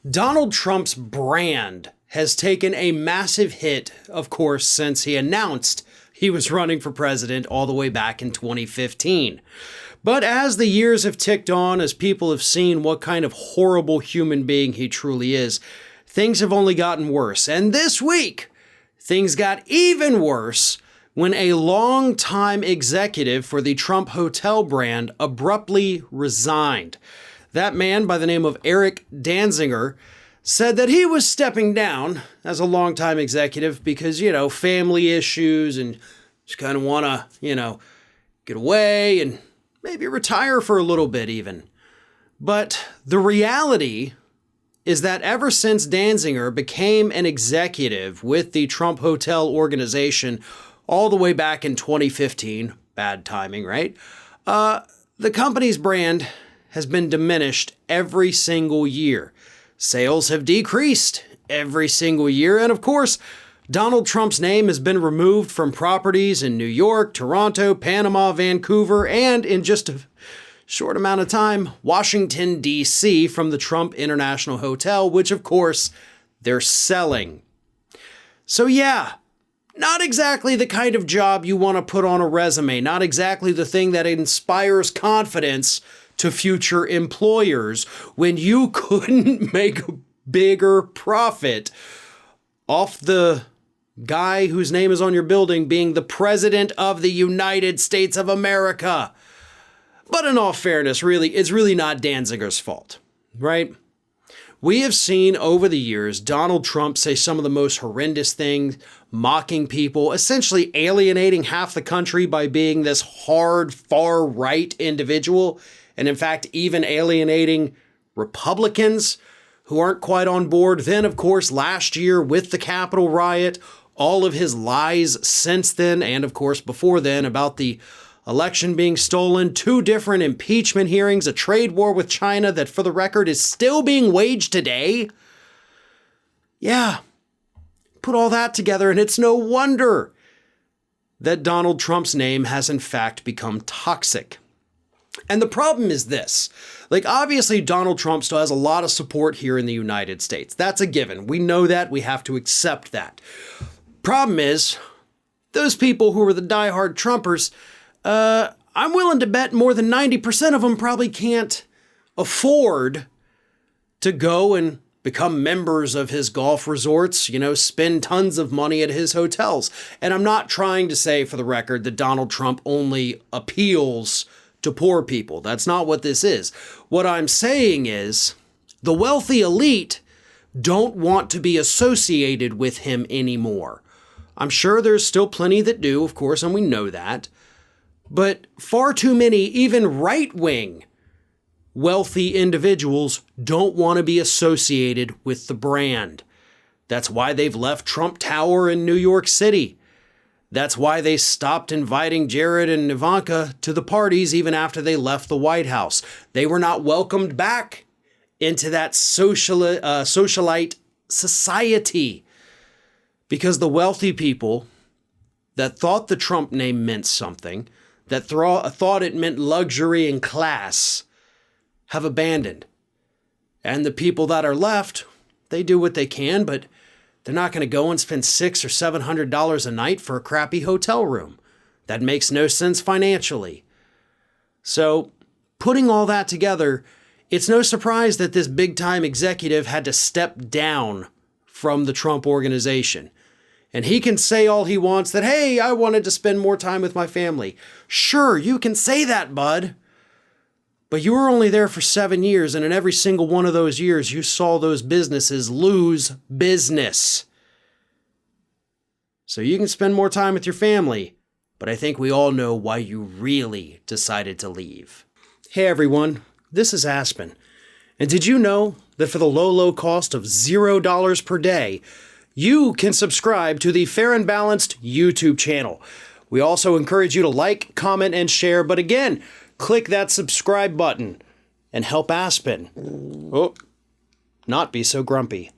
Donald Trump's brand has taken a massive hit, of course, since he announced he was running for president all the way back in 2015. But as the years have ticked on, as people have seen what kind of horrible human being he truly is, things have only gotten worse. And this week, things got even worse when a longtime executive for the Trump hotel brand abruptly resigned. That man, by the name of Eric Danziger, said that he was stepping down as a longtime executive because, family issues and just kind of want to, get away and maybe retire for a little bit even. But the reality is that ever since Danziger became an executive with the Trump Hotel organization all the way back in 2015, bad timing, right? The company's brand has been diminished every single year. Sales have decreased every single year. And of course, Donald Trump's name has been removed from properties in New York, Toronto, Panama, Vancouver, and in just a short amount of time, Washington, D.C. from the Trump International Hotel, which of course they're selling. So yeah, not exactly the kind of job you want to put on a resume, not exactly the thing that inspires confidence to future employers when you couldn't make a bigger profit off the guy whose name is on your building being the President of the United States of America. But in all fairness, it's really not Danziger's fault, right? We have seen over the years Donald Trump say some of the most horrendous things, mocking people, essentially alienating half the country by being this hard, far-right individual, and in fact, even alienating Republicans who aren't quite on board. Then, of course, last year with the Capitol riot, all of his lies since then, and of course before then, about the election being stolen, 2 different impeachment hearings, a trade war with China that, for the record, is still being waged today. Yeah, put all that together, and it's no wonder that Donald Trump's name has in fact become toxic. And the problem is this, obviously Donald Trump still has a lot of support here in the United States. That's a given. We know that. We have to accept that. Problem is, those people who are the diehard Trumpers, I'm willing to bet more than 90% of them probably can't afford to go and become members of his golf resorts, spend tons of money at his hotels. And I'm not trying to say, for the record, that Donald Trump only appeals to poor people. That's not what this is. What I'm saying is the wealthy elite don't want to be associated with him anymore. I'm sure there's still plenty that do, of course, and we know that. But far too many, even right-wing wealthy individuals don't want to be associated with the brand. That's why they've left Trump Tower in New York City. That's why they stopped inviting Jared and Ivanka to the parties even after they left the White House. They were not welcomed back into that socialite society because the wealthy people that thought the Trump name meant something, that thought it meant luxury and class, have abandoned. And the people that are left, they do what they can, but they're not going to go and spend $600 or $700 a night for a crappy hotel room. That makes no sense financially. So, putting all that together, it's no surprise that this big-time executive had to step down from the Trump organization. And he can say all he wants that, hey, I wanted to spend more time with my family. Sure, you can say that, bud. But you were only there for 7 years, and in every single one of those years, you saw those businesses lose business. So you can spend more time with your family, but I think we all know why you really decided to leave. Hey everyone, this is Aspen. And did you know that for the low cost of $0 per day, you can subscribe to the Fair and Balanced YouTube channel? We also encourage you to like, comment, and share, but again, click that subscribe button and help Aspen not be so grumpy.